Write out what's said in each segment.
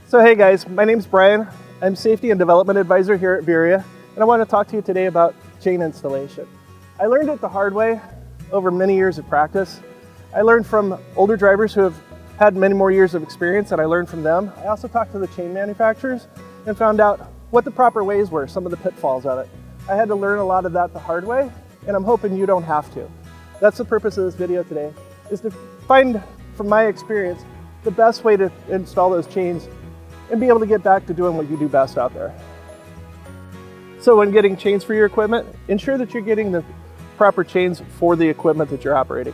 So hey guys, my name's Brian. I'm Safety and Development Advisor here at Virya, and I want to talk to you today about chain installation. I learned it the hard way over many years of practice. I learned from older drivers who have had many more years of experience, and I learned from them. I also talked to the chain manufacturers and found out what the proper ways were, some of the pitfalls of it. I had to learn a lot of that the hard way, and I'm hoping you don't have to. That's the purpose of this video today, is to find, from my experience, the best way to install those chains and be able to get back to doing what you do best out there. So when getting chains for your equipment, ensure that you're getting the proper chains for the equipment that you're operating.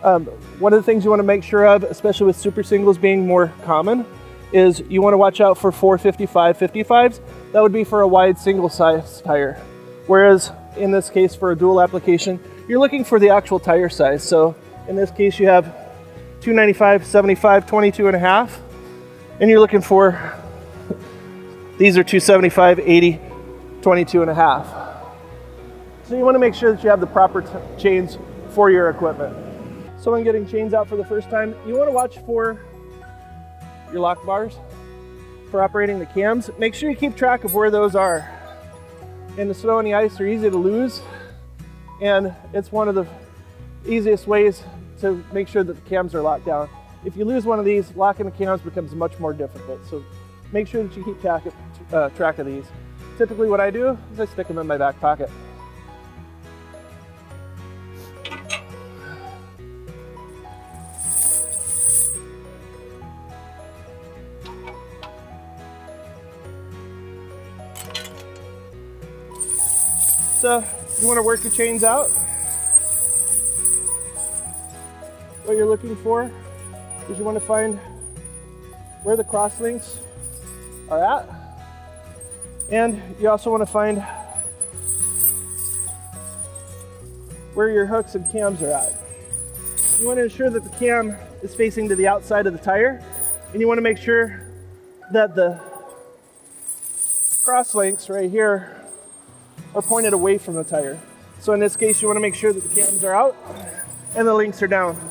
One of the things you want to make sure of, especially with super singles being more common, is you want to watch out for 455/55s. That would be for a wide single size tire. Whereas in this case, for a dual application, you're looking for the actual tire size. So in this case, you have 295, 75, 22.5. And you're looking for, these are 275, 80, 22.5. So you want to make sure that you have the proper chains for your equipment. So when getting chains out for the first time, you want to watch for your lock bars for operating the cams. Make sure you keep track of where those are. In the snow and the ice, they're easy to lose, and it's one of the easiest ways to make sure that the cams are locked down. If you lose one of these, locking the cams becomes much more difficult. So make sure that you keep track of these. Typically what I do is I stick them in my back pocket. So you want to work your chains out. What you're looking for is you want to find where the cross links are at, and you also want to find where your hooks and cams are at. You want to ensure that the cam is facing to the outside of the tire, and you want to make sure that the cross links right here are pointed away from the tire. So in this case, you want to make sure that the cams are out and the links are down.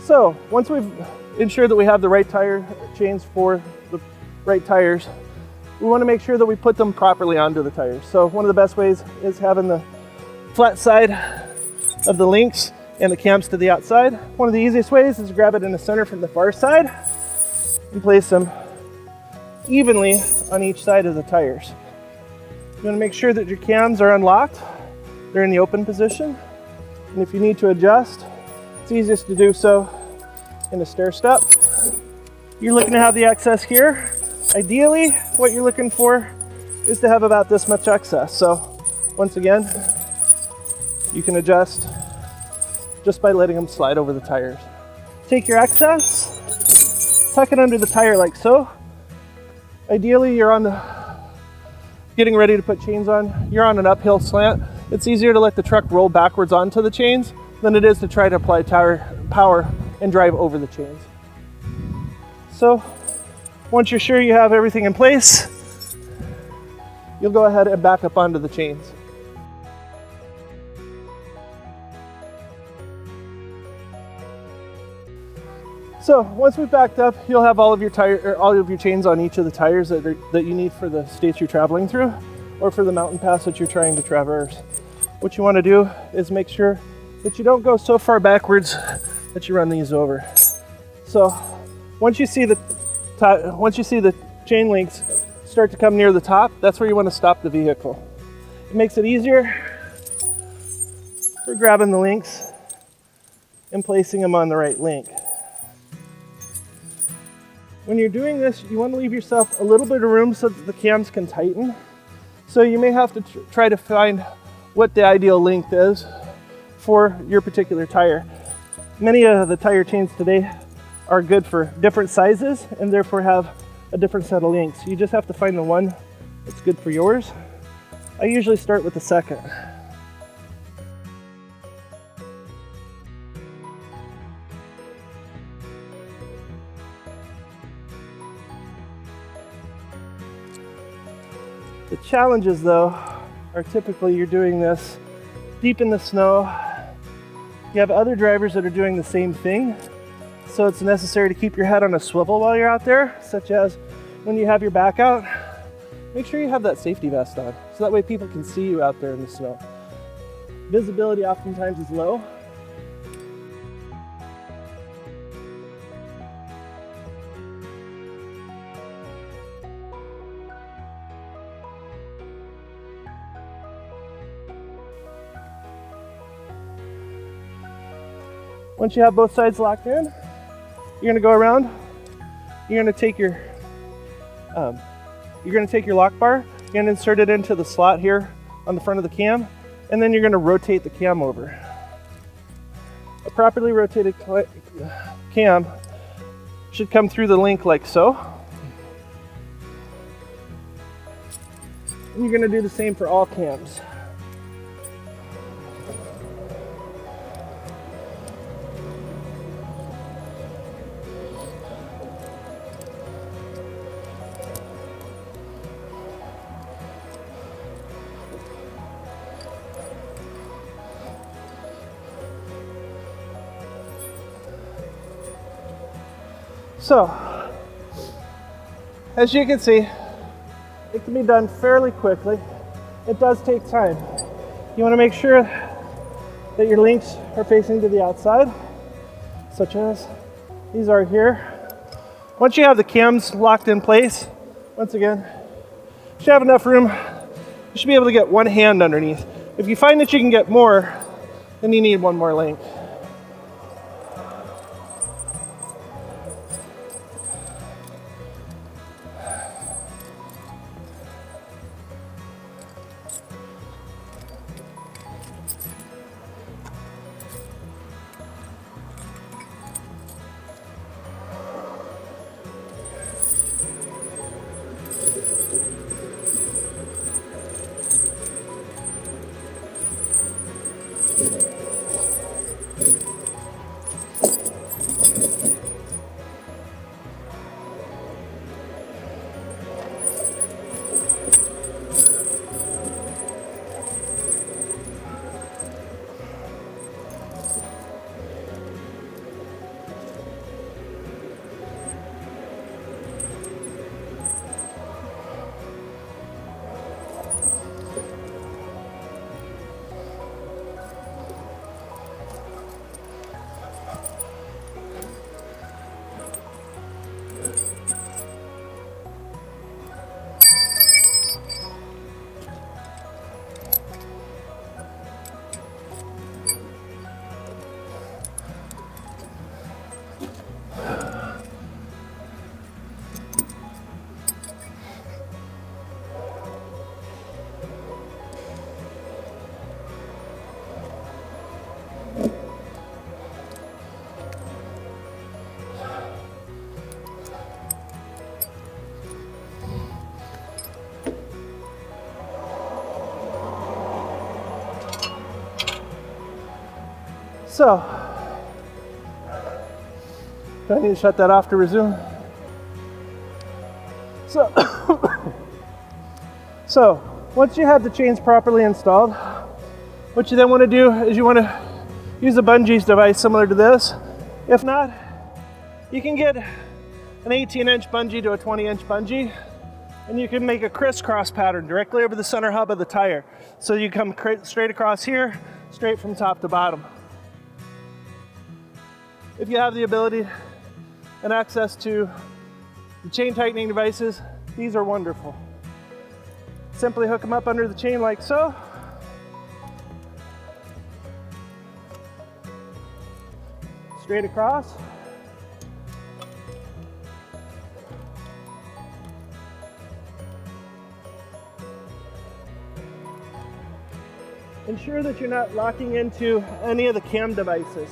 So once we've ensured that we have the right tire chains for the right tires, we want to make sure that we put them properly onto the tires. So one of the best ways is having the flat side of the links and the cams to the outside. One of the easiest ways is to grab it in the center from the far side and place them evenly on each side of the tires. You want to make sure that your cams are unlocked. They're in the open position. And if you need to adjust, it's easiest to do so in a stair step. You're looking to have the excess here. Ideally, what you're looking for is to have about this much excess. So once again, you can adjust just by letting them slide over the tires. Take your excess, tuck it under the tire like so. Ideally, you're getting ready to put chains on. You're on an uphill slant. It's easier to let the truck roll backwards onto the chains than it is to try to apply tire power and drive over the chains. So once you're sure you have everything in place, you'll go ahead and back up onto the chains. So once we've backed up, you'll have all of your chains on each of the tires that you need for the states you're traveling through, or for the mountain pass that you're trying to traverse. What you want to do is make sure that you don't go so far backwards that you run these over. So once you see the chain links start to come near the top, that's where you want to stop the vehicle. It makes it easier for grabbing the links and placing them on the right link. When you're doing this, you want to leave yourself a little bit of room so that the cams can tighten. So you may have to try to find what the ideal length is for your particular tire. Many of the tire chains today are good for different sizes and therefore have a different set of links. You just have to find the one It's good for yours. I usually start with the second. The challenges, though, are typically you're doing this deep in the snow. You have other drivers that are doing the same thing, so it's necessary to keep your head on a swivel while you're out there, such as when you have your back out, make sure you have that safety vest on, so that way people can see you out there in the snow. Visibility oftentimes is low. Once you have both sides locked in, you're gonna go around, you're gonna take your lock bar, you're gonna insert it into the slot here on the front of the cam, and then you're gonna rotate the cam over. A properly rotated cam should come through the link like so. And you're gonna do the same for all cams. So, as you can see, it can be done fairly quickly. It does take time. You want to make sure that your links are facing to the outside, such as these are here. Once you have the cams locked in place, once again, you should have enough room. You should be able to get one hand underneath. If you find that you can get more, then you need one more link. So, do I need to shut that off to resume? So, once you have the chains properly installed, what you then want to do is you want to use a bungee device similar to this. If not, you can get an 18-inch bungee to a 20-inch bungee, and you can make a crisscross pattern directly over the center hub of the tire. So you come straight across here, straight from top to bottom. If you have the ability and access to the chain tightening devices, these are wonderful. Simply hook them up under the chain like so. Straight across. Ensure that you're not locking into any of the cam devices.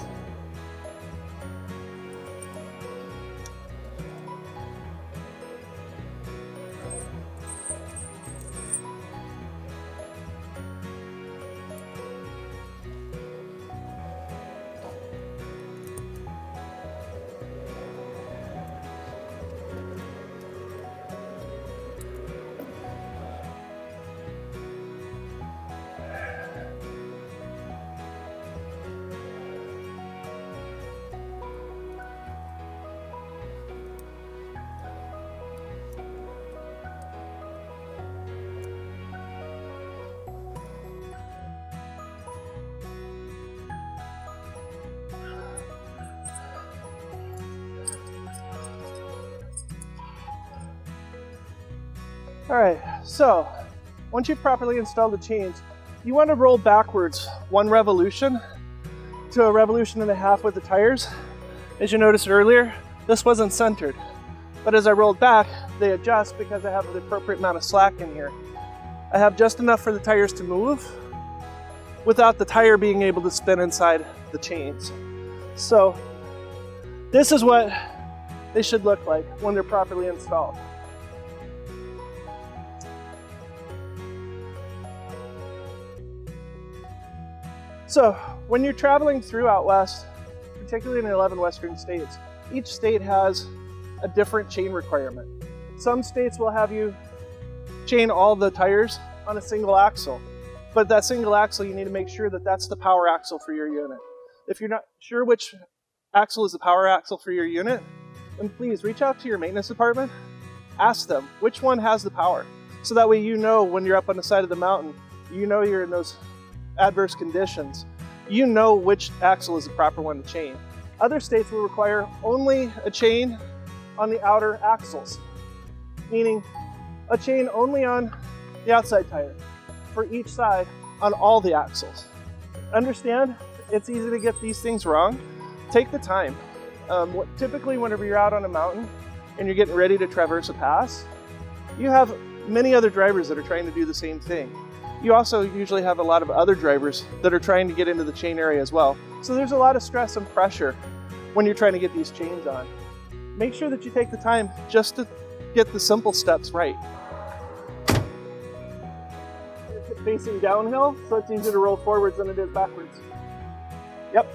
All right, so once you've properly installed the chains, you want to roll backwards 1 revolution to 1.5 revolutions with the tires. As you noticed earlier, this wasn't centered, but as I rolled back, they adjust because I have the appropriate amount of slack in here. I have just enough for the tires to move without the tire being able to spin inside the chains. So this is what they should look like when they're properly installed. So when you're traveling through out west, particularly in the 11 western states, each state has a different chain requirement. Some states will have you chain all the tires on a single axle, but that single axle, you need to make sure that that's the power axle for your unit. If you're not sure which axle is the power axle for your unit, then please reach out to your maintenance department, ask them which one has the power, so that way you know when you're up on the side of the mountain, you know you're in those adverse conditions, you know which axle is the proper one to chain. Other states will require only a chain on the outer axles, meaning a chain only on the outside tire for each side on all the axles. Understand, it's easy to get these things wrong. Take the time. Typically, whenever you're out on a mountain and you're getting ready to traverse a pass, you have many other drivers that are trying to do the same thing. You also usually have a lot of other drivers that are trying to get into the chain area as well. So there's a lot of stress and pressure when you're trying to get these chains on. Make sure that you take the time just to get the simple steps right. It's facing downhill, so it's easier to roll forwards than it is backwards. Yep.